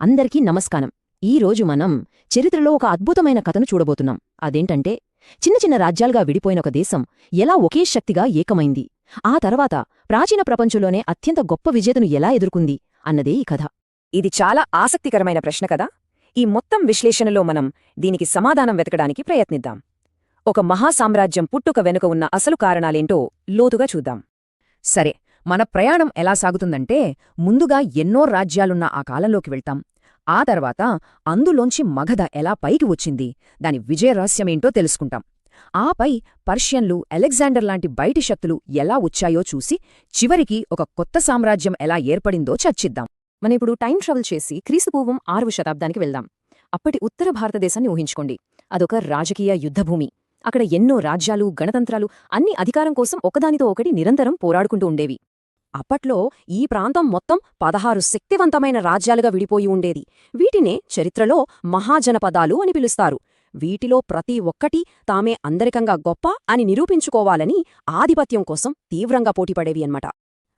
అందరికీ నమస్కారం. ఈరోజు మనం చరిత్రలో ఒక అద్భుతమైన కథను చూడబోతున్నాం. అదేంటంటే చిన్న చిన్న రాజ్యాలుగా విడిపోయిన ఒక దేశం ఎలా ఒకే శక్తిగా ఏకమైంది, ఆ తర్వాత ప్రాచీన ప్రపంచంలోనే అత్యంత గొప్ప విజేతను ఎలా ఎదుర్కొంది అన్నదే ఈ కథ. ఇది చాలా ఆసక్తికరమైన ప్రశ్న కదా. ఈ మొత్తం విశ్లేషణలో మనం దీనికి సమాధానం వెతకడానికి ప్రయత్నిద్దాం. ఒక మహాసామ్రాజ్యం పుట్టుక వెనుక ఉన్న అసలు కారణాలేంటో లోతుగా చూద్దాం. సరే, మన ప్రయాణం ఎలా సాగుతుందంటే ముందుగా ఎన్నో రాజ్యాలున్న ఆ కాలంలోకి వెళ్తాం. ఆ తర్వాత అందులోంచి మగధ ఎలా పైకి వచ్చింది, దాని విజయ రహస్యమేంటో తెలుసుకుంటాం. ఆపై పర్షియన్లు, అలెగ్జాండర్ లాంటి బయటి శక్తులు ఎలా వచ్చాయో చూసి చివరికి ఒక కొత్త సామ్రాజ్యం ఎలా ఏర్పడిందో చర్చిద్దాం. మనిప్పుడు టైం ట్రావెల్ చేసి క్రీస్తుపూర్వం 6వ శతాబ్దానికి వెళ్దాం. అప్పటి ఉత్తర భారతదేశాన్ని ఊహించుకోండి. అదొక రాజకీయ యుద్ధభూమి. అక్కడ ఎన్నో రాజ్యాలు, గణతంత్రాలు అన్ని అధికారం కోసం ఒకదానితో ఒకటి నిరంతరం పోరాడుకుంటూ ఉండేవి. అప్పట్లో ఈ ప్రాంతం మొత్తం 16 శక్తివంతమైన రాజ్యాలుగా విడిపోయి ఉండేది. వీటినే చరిత్రలో మహాజనపదాలు అని పిలుస్తారు. వీటిలో ప్రతి ఒక్కటీ తామే అందరికంగా గొప్ప అని నిరూపించుకోవాలని ఆధిపత్యం కోసం తీవ్రంగా పోటీపడేవి అన్నమాట.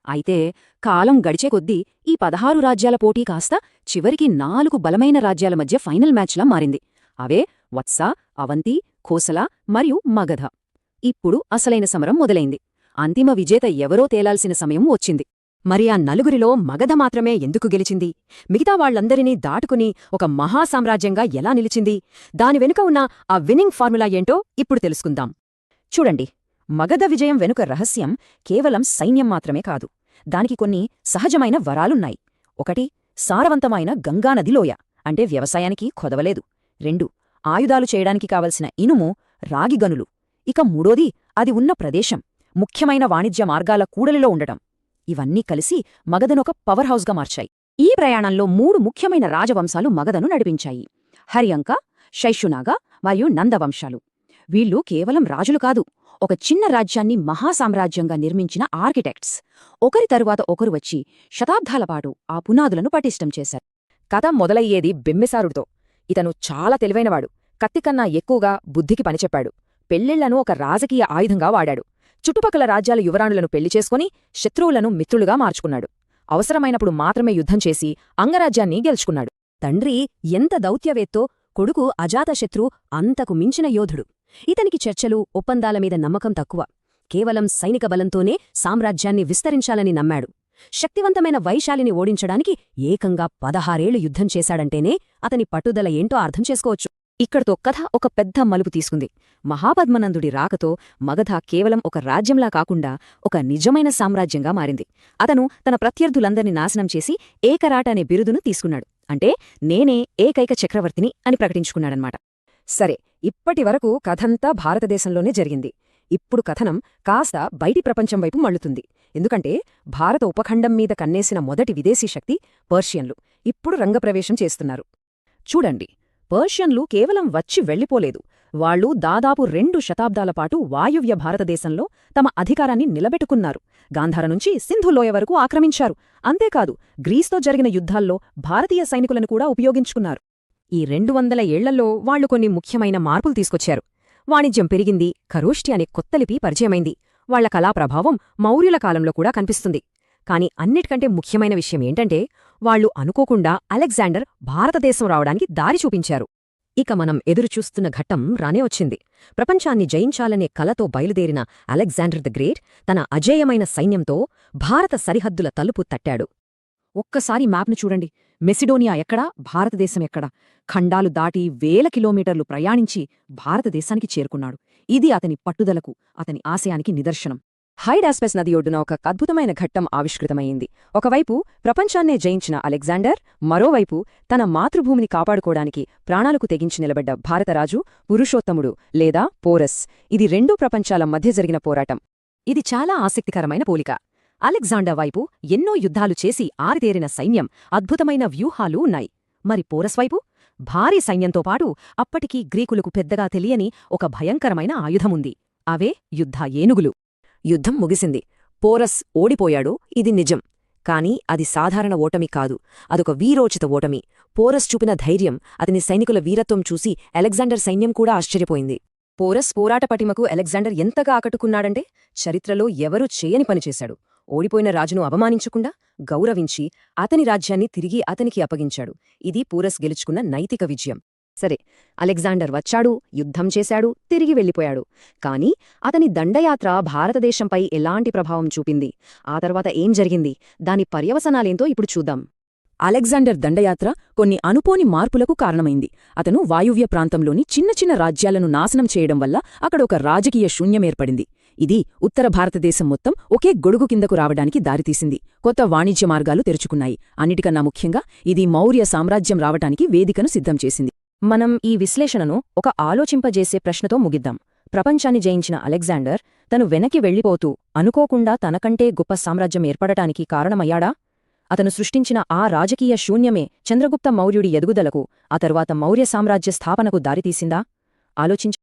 అయితే కాలం గడిచే కొద్దీ ఈ 16 రాజ్యాల పోటీ కాస్త చివరికి 4 బలమైన రాజ్యాల మధ్య ఫైనల్ మ్యాచ్లా మారింది. అవే వత్స, అవంతి, కోసల మరియు మగధ. ఇప్పుడు అసలైన సమరం మొదలైంది. అంతిమ విజేత ఎవరో తేలాల్సిన సమయం వచ్చింది. మరి ఆ నలుగురిలో మగధ మాత్రమే ఎందుకు గెలిచింది? మిగతా వాళ్లందరినీ దాటుకుని ఒక మహాసామ్రాజ్యంగా ఎలా నిలిచింది? దాని వెనుక ఉన్న ఆ విన్నింగ్ ఫార్ములా ఏంటో ఇప్పుడు తెలుసుకుందాం. చూడండి, మగధ విజయం వెనుక రహస్యం కేవలం సైన్యం మాత్రమే కాదు. దానికి కొన్ని సహజమైన వరాలున్నాయి. 1. సారవంతమైన గంగానది లోయ, అంటే వ్యవసాయానికి కొదవలేదు. 2. ఆయుధాలు చేయడానికి కావలసిన ఇనుము, రాగి గనులు. ఇక 3. అది ఉన్న ప్రదేశం ముఖ్యమైన వాణిజ్య మార్గాల కూడలిలో ఉండటం. ఇవన్నీ కలిసి మగధనొక పవర్ హౌస్గా మార్చాయి. ఈ ప్రయాణంలో 3 ముఖ్యమైన రాజవంశాలు మగధను నడిపించాయి: హర్యంక, శైశునాగ మరియు నందవంశాలు. వీళ్ళు కేవలం రాజులు కాదు, ఒక చిన్న రాజ్యాన్ని మహాసామ్రాజ్యంగా నిర్మించిన ఆర్కిటెక్ట్స్. ఒకరి తరువాత ఒకరు వచ్చి శతాబ్దాలపాటు ఆ పునాదులను పటిష్టం చేశారు. కథ మొదలయ్యేది బింబిసారుడితో. ఇతను చాలా తెలివైనవాడు. కత్తికన్నా ఎక్కువగా బుద్ధికి పనిచెప్పాడు. పెళ్లిళ్లను ఒక రాజకీయ ఆయుధంగా వాడాడు. చుట్టుపక్కల రాజ్యాల యువరాణులను పెళ్లి చేసుకుని శత్రువులను మిత్రులుగా మార్చుకున్నాడు. అవసరమైనప్పుడు మాత్రమే యుద్ధం చేసి అంగరాజ్యాన్ని గెలుచుకున్నాడు. తండ్రి ఎంత దౌత్యవేత్తో, కొడుకు అజాతశత్రు అంతకు మించిన యోధుడు. ఇతనికి చర్చలు, ఒప్పందాలమీద నమ్మకం తక్కువ. కేవలం సైనిక బలంతోనే సామ్రాజ్యాన్ని విస్తరించాలని నమ్మాడు. శక్తివంతమైన వైశాలిని ఓడించడానికి ఏకంగా 16 ఏళ్లు యుద్ధం చేశాడంటేనే అతని పట్టుదల ఏంటో అర్థం చేసుకోవచ్చు. ఇక్కడితో కథ ఒక పెద్ద మలుపు తీసుకుంది. మహాపద్మనందుడి రాకతో మగధ కేవలం ఒక రాజ్యంలా కాకుండా ఒక నిజమైన సామ్రాజ్యంగా మారింది. అతను తన ప్రత్యర్థులందర్నీ నాశనం చేసి ఏకరాట అనే బిరుదును తీసుకున్నాడు. అంటే నేనే ఏకైక చక్రవర్తిని అని ప్రకటించుకున్నాడన్నమాట. సరే, ఇప్పటివరకు కథంతా భారతదేశంలోనే జరిగింది. ఇప్పుడు కథనం కాస్త బయటి ప్రపంచం వైపు మళ్లుతుంది. ఎందుకంటే భారత ఉపఖండం మీద కన్నేసిన మొదటి విదేశీ శక్తి పర్షియన్లు ఇప్పుడు రంగప్రవేశం చేస్తున్నారు. చూడండి, పర్షియన్లు కేవలం వచ్చి వెళ్లిపోలేదు. వాళ్లు దాదాపు 2 శతాబ్దాలపాటు వాయువ్య భారతదేశంలో తమ అధికారాన్ని నిలబెట్టుకున్నారు. గాంధార నుంచి సింధులోయ వరకు ఆక్రమించారు. అంతేకాదు, గ్రీస్తో జరిగిన యుద్ధాల్లో భారతీయ సైనికులను కూడా ఉపయోగించుకున్నారు. ఈ 200 ఏళ్లలో వాళ్లు కొన్ని ముఖ్యమైన మార్పులు తీసుకొచ్చారు. వాణిజ్యం పెరిగింది, ఖరోష్టి అనే కొత్త లిపి పరిచయమైంది. వాళ్ల కళాప్రభావం మౌర్యుల కాలంలో కూడా కనిపిస్తుంది. కాని అన్నిటికంటే ముఖ్యమైన విషయం ఏంటంటే వాళ్లు అనుకోకుండా అలెగ్జాండర్ భారతదేశం రావడానికి దారి చూపించారు. ఇక మనం ఎదురుచూస్తున్న ఘట్టం రానే వచ్చింది. ప్రపంచాన్ని జయించాలనే కలతో బయలుదేరిన అలెగ్జాండర్ ద గ్రేట్ తన అజేయమైన సైన్యంతో భారత సరిహద్దుల తలుపు తట్టాడు. ఒక్కసారి మ్యాప్ను చూడండి. మెసిడోనియా ఎక్కడా, భారతదేశం ఎక్కడా? ఖండాలు దాటి వేల కిలోమీటర్లు ప్రయాణించి భారతదేశానికి చేరుకున్నాడు. ఇది అతని పట్టుదలకు, అతని ఆశయానికి నిదర్శనం. హైడాస్పెస్ నది ఒడ్డున ఒక అద్భుతమైన ఘట్టం ఆవిష్కృతమయ్యింది. ఒకవైపు ప్రపంచాన్నే జయించిన అలెగ్జాండర్, మరోవైపు తన మాతృభూమిని కాపాడుకోవడానికి ప్రాణాలకు తెగించి నిలబడ్డ భారతరాజు పురుషోత్తముడు లేదా పోరస్. ఇది 2 ప్రపంచాల మధ్య జరిగిన పోరాటం. ఇది చాలా ఆసక్తికరమైన పోలిక. అలెగ్జాండర్ వైపు ఎన్నో యుద్ధాలు చేసి ఆరితేరిన సైన్యం, అద్భుతమైన వ్యూహాలు ఉన్నాయి. మరి పోరస్ వైపు భారీ సైన్యంతో పాటు అప్పటికీ గ్రీకులకు పెద్దగా తెలియని ఒక భయంకరమైన ఆయుధముంది. అవే యుద్ధ ఏనుగులు. యుద్ధం ముగిసింది. పోరస్ ఓడిపోయాడు, ఇది నిజం. కాని అది సాధారణ ఓటమి కాదు, అదొక వీరోచిత ఓటమి. పోరస్ చూపిన ధైర్యం, అతని సైనికుల వీరత్వం చూసి అలెగ్జాండర్ సైన్యం కూడా ఆశ్చర్యపోయింది. పోరస్ పోరాట పటిమకు అలెగ్జాండర్ ఎంతగా ఆకట్టుకున్నాడంటే చరిత్రలో ఎవరూ చేయని పనిచేశాడు. ఓడిపోయిన రాజును అవమానించకుండా గౌరవించి అతని రాజ్యాన్ని తిరిగి అతనికి అప్పగించాడు. ఇది పోరస్ గెలుచుకున్న నైతిక విజయం. సరే, అలెగ్జాండర్ వచ్చాడు, యుద్ధం చేశాడు, తిరిగి వెళ్ళిపోయాడు. కాని అతని దండయాత్ర భారతదేశంపై ఎలాంటి ప్రభావం చూపింది, ఆ తర్వాత ఏం జరిగింది, దాని పర్యవసనాలేంతో ఇప్పుడు చూద్దాం. అలెగ్జాండర్ దండయాత్ర కొన్ని అనుకోని మార్పులకు కారణమైంది. అతను వాయువ్య ప్రాంతంలోని చిన్న చిన్న రాజ్యాలను నాశనం చేయడం వల్ల అక్కడ ఒక రాజకీయ శూన్యమేర్పడింది. ఇది ఉత్తర భారతదేశం మొత్తం ఒకే గొడుగు కిందకు రావడానికి దారితీసింది. కొత్త వాణిజ్య మార్గాలు తెరుచుకున్నాయి. అన్నిటికన్నా ముఖ్యంగా ఇది మౌర్య సామ్రాజ్యం రావటానికి వేదికను సిద్ధం చేసింది. మనం ఈ విశ్లేషణను ఒక ఆలోచింపజేసే ప్రశ్నతో ముగిద్దాం. ప్రపంచాన్ని జయించిన అలెగ్జాండర్ తను వెనక్కి వెళ్ళిపోతూ అనుకోకుండా తనకంటే గొప్ప సామ్రాజ్యం ఏర్పడటానికి కారణమయ్యాడా? అతను సృష్టించిన ఆ రాజకీయ శూన్యమే చంద్రగుప్త మౌర్యుడి ఎదుగుదలకు, ఆ తరువాత మౌర్య సామ్రాజ్య స్థాపనకు దారితీసిందా? ఆలోచించ